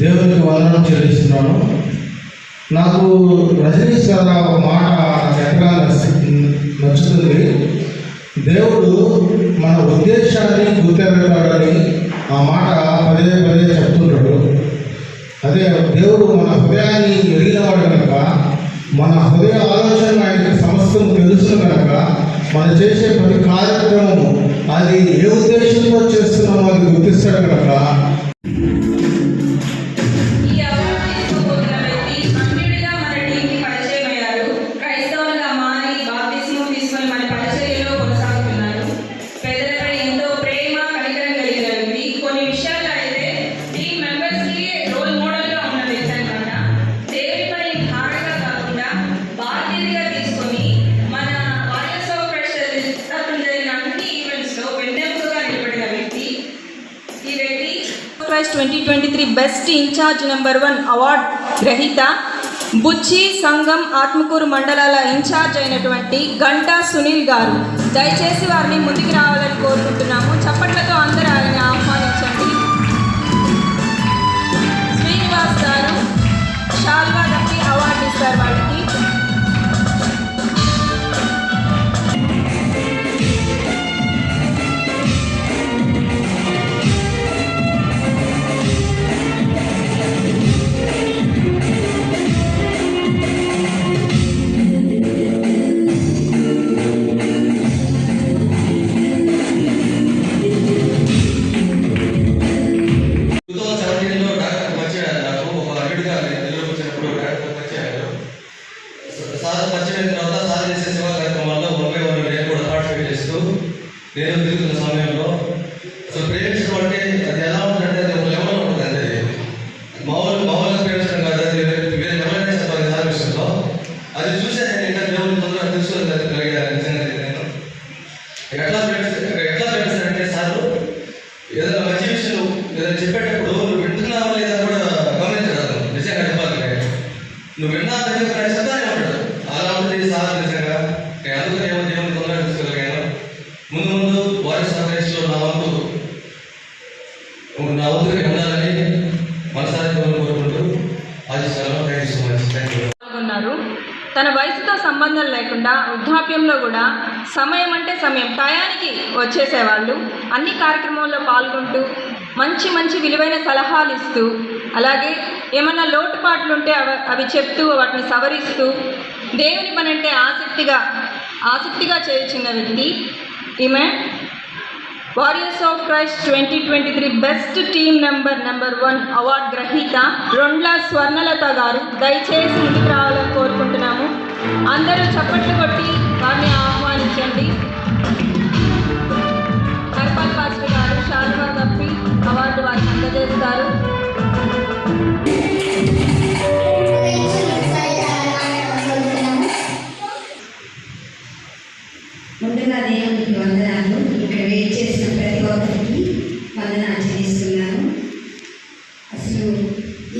దేవునికి వందనం చెల్లిస్తున్నాను. నాకు రజనీష్ గారు ఒక మాట ఎంతగా నచ్చుతుంది. దేవుడు మన ఉద్దేశాన్ని గుర్తెరగాడని ఆ మాట పదే పదే చెప్తున్నాడు. అదే దేవుడు మన హృదయాన్ని ఎరిగినవాడు కనుక, మన హృదయ ఆలోచన ఆయనకి సమస్తం తెలుసు కనుక, మనం చేసే ప్రతి కార్యక్రమము అది ఏ ఉద్దేశంతో చేస్తున్నామో అది గుర్తిస్తాడు కనుక Christ 2023 best incharge number 1 award గ్రహీత బుచ్చి సంఘం ఆత్మకూరు మండలాల ఇన్ఛార్జ్ అయినటువంటి గంటా సునీల్ గారు. దయచేసి వారిని ముందుకు రావాలని కోరుకుంటున్నాము. చప్పట్లతో అందరూ ఆయన ఆహ్వానించండి. శ్రీనివాస్ గారు షాల్వా కప్పి అవార్డు ఇస్తారు వాళ్ళకి. నేను తిరుగుతున్న సమయంలో అసలు ప్రేమించడం అంటే అది ఎలా ఉంటుందంటే అది ఒక లెవెల్లో ఉంటుంది. అంటే మామూలుగా ప్రేమించడం కాదు, అది వేరే లెవెల్ చెప్పాలి దాని విషయంలో. అది చూసే నేను ఇంకా దేవుని తొందరగా తెలుసుకోగలిగాను. నిజంగా నేను ఎట్లా ప్రేమిస్తానంటే సార్లు ఏదైనా మంచి విషయం ఏదైనా చెప్పేటప్పుడు నువ్వు వింటున్నావా లేదా కూడా గమనించరాదు. నిజంగా చెప్పాలి, నువ్వు విన్నా చెప్తానే ఉంటాడు. అలా ఉంటుంది సార్. నిజంగా అందుకు దేవుని తొందరగా తెలుసుకోగలిగాను. ముందు వారి సహకరించలో నా వంతుగా ఉండాలని మనసారి కోరుకుంటూ పాల్గొన్నారు. తన వయసుతో సంబంధం లేకుండా వృద్ధాప్యంలో కూడా సమయం అంటే సమయం టయానికి వచ్చేసేవాళ్ళు. అన్ని కార్యక్రమాల్లో పాల్గొంటూ మంచి మంచి విలువైన సలహాలు ఇస్తూ, అలాగే ఏమన్నా లోటుపాట్లు ఉంటే అవి చెప్తూ వాటిని సవరిస్తూ దేవుని పని అంటే ఆసక్తిగా చేయుచున్న వ్యక్తి ఈమె. Warriors of Christ 2023 best team number 1 award గ్రహీత రొండ్ల స్వర్ణలత గారు. దయచేసి ముందుకు రావాలని కోరుకుంటున్నాము. అందరూ చప్పట్లు కొట్టి వారిని ఆహ్వానించండి. కర్పాల్ పాస్టర్ గారు షాల్వా కప్పి అవార్డు వారికి అందజేస్తారు. ముందుగా దేవునికి వందనాలు. ఇక్కడ వెయిట్ చేసిన ప్రతి ఒక్కరికి వందనాలు చెల్లిస్తున్నాను. అసలు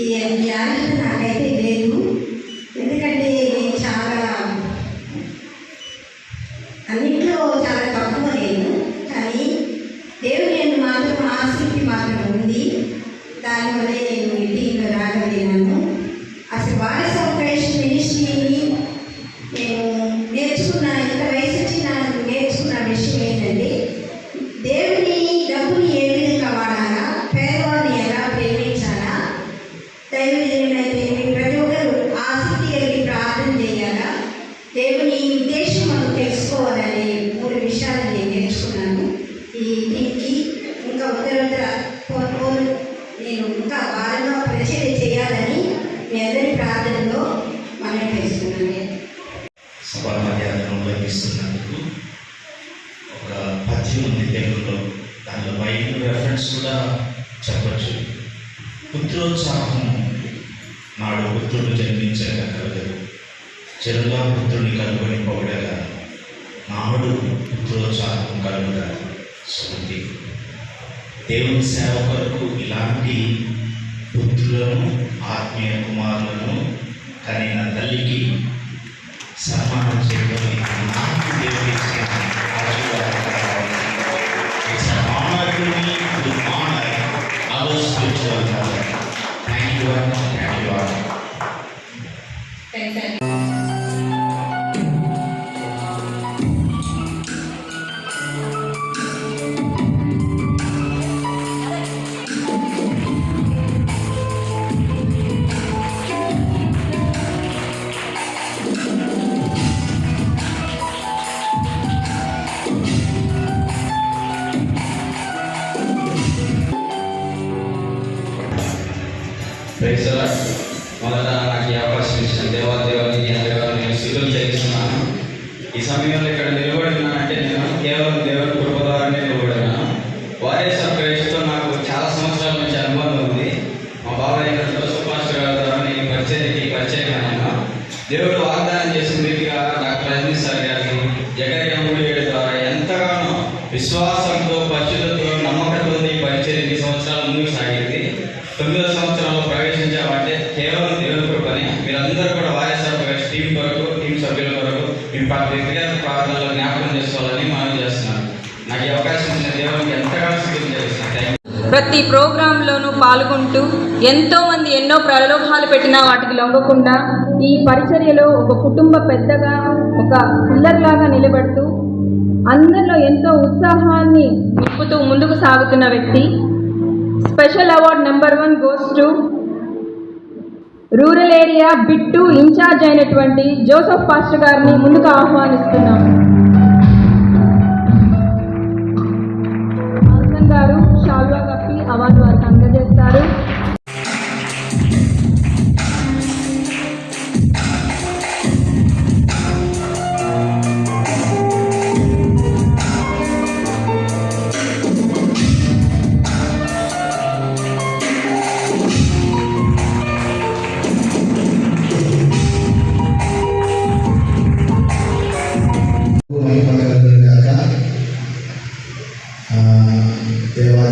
ఈ ఆలోచన నాకైతే లేదు. ఎందుకంటే నేను చాలా అన్నింటిలో చాలా తక్కువ నేను, కానీ దేవుడు నేను మాత్రం ఆసక్తి మాత్రం ఉంది. దానివల్లే నేను ఇంటిలో రాగలిగినాను. అసలు వాయిస్ ఆఫ్ క్రైస్ట్ మినిస్ట్రీని నేను నేర్చుకున్నాను. ఎంత వయసు వచ్చినా నేర్చుకున్న విషయం ఏంటంటే దేవుని డబ్బుని ఏ విధంగా వాడాలా, పేదవాళ్ళ పద్యం ఉంది తెలుగులో, దానిలో బైబిల్ రెఫరెన్స్ కూడా చెప్పచ్చు. పుత్రోత్సాహం నాడు పుత్రుడు జన్మించగా కలగదు, చెరువుగా పుత్రుని కలుగుని పొగడగా నాడు పుత్రోత్సాహం కలుగుగా సుమతి. దేవుని సేవ కొరకు ఇలాంటి పుత్రులను, ఆత్మీయ కుమారులను కనిన తల్లికి సన్మానం చేయడం నాకు దేవుడి ఇచ్చిన ఆశీర్వాదం. It's an honor to me to honor our spiritual mother. Thank you and thank you all. Praise the Lord. మొదట నాకు ఈ అవకాశం ఇచ్చిన దేవాదేవానికి నేను స్థుతులు చెల్లిస్తున్నాను. ఈ సమయంలో ఇక్కడ నిలబడి ఉన్నానంటే నేను కేవలం దేవుని కృప ద్వారానే నిలబడినాను. వారేశ్వర ప్రేక్షతో నాకు చాలా సంవత్సరాల నుంచి అనుబంధం ఉంది. మా బాబాయ్ గారు జోసెఫ్ పాస్టర్ గారి ద్వారా నేను పరిచయం అయినా. దేవుడు వాగ్దానం చేసిన రీతిగా డాక్టర్ రజనీష్ సార్ గారికి జగన్ 7 ద్వారా ఎంతగానో విశ్వాసంతో, పరిశుద్ధతతో, నమ్మకంతో ఈ పరిచయం 2 సంవత్సరాల ముందుకు సాగింది. 9వ సంవత్సరంలో ప్రవేశించామంటే కేవలం దేవుని కృపని. మీరందరూ కూడా వారేశ్వర టీం కొరకు, టీం సభ్యుల కొరకు మీ వ్యక్తిగత ప్రార్థనలో జ్ఞాపకం చేసుకోవాలని మనం చేస్తున్నాను. నాకు ఈ అవకాశం ఇచ్చిన దేవునికి ఎంతగానో స్థుతులు చేస్తున్నాను. ప్రతి ప్రోగ్రాంలోనూ పాల్గొంటూ ఎంతోమంది ఎన్నో ప్రలోభాలు పెట్టినా వాటికి లొంగకుండా ఈ పరిచర్యలో ఒక కుటుంబ పెద్దగా, ఒక పిల్లర్లాగా నిలబడుతూ అందరిలో ఎంతో ఉత్సాహాన్ని నింపుతూ ముందుకు సాగుతున్న వ్యక్తి. Special award number 1 goes to rural area బిట్టు ఇన్ఛార్జ్ అయినటువంటి జోసెఫ్ పాస్టర్ గారిని ముందుకు ఆహ్వానిస్తున్నాం. ఆల్సన్ గారు షాల్వా కప్పి అవార్డు వారికి అందజేస్తారు.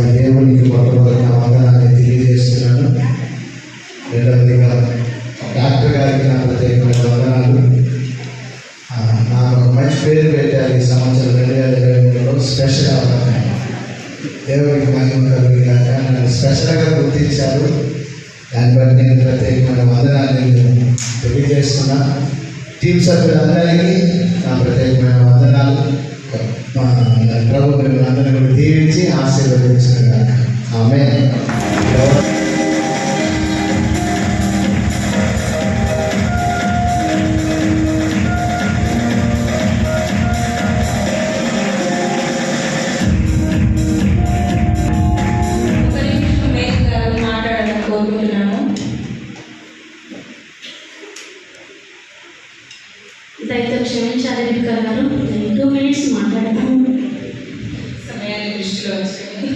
దేవునికి మొట్టమొదటి వందనాన్ని తెలియజేస్తున్నాను. రెండవదిగా డాక్టర్ గారికి నా ప్రత్యేకమైన వందనాలు. నాకు ఒక మంచి పేరు పెట్టారు ఈ సంవత్సరం 2023లో స్పెషల్ అవార్డు. దేవునికి మహిమ కలిగినాక నన్ను స్పెషల్గా గుర్తించారు. దాన్ని బట్టి నేను ప్రత్యేకమైన వందనాన్ని తెలియజేస్తున్నా. టీం సభ్యులందరికీ నా ప్రత్యేకమైన వందనాలు. ప్రభు మిమ్మల్ని అందరినీ కూడా దీవించి ఆశీర్వదించుకున్నాను. ఆమేన్. మాట్లాడాలని కోరుకుంటున్నాను. దయతో క్షమించాలి వికర్ గారు, 2 minutes మాట్లాడతాను. సమయాన్ని దృష్టిలో ఉంచుకొని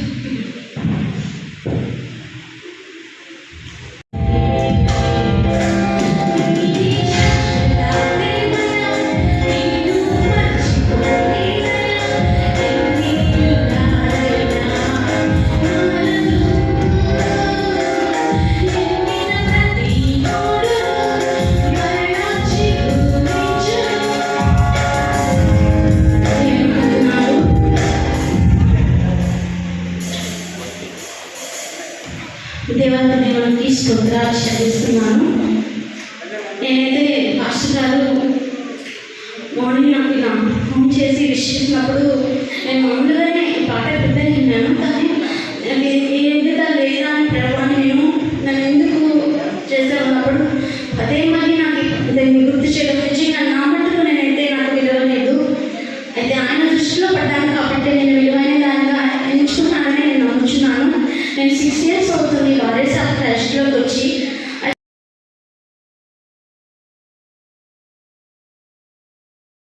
దేవునికి స్తోత్రాలు చెల్లిస్తున్నాను. నేనైతే పాస్టర్ గారు మార్నింగ్ నాకు ఇలా ఫోన్ చేసి విష్ చేసినప్పుడు నేను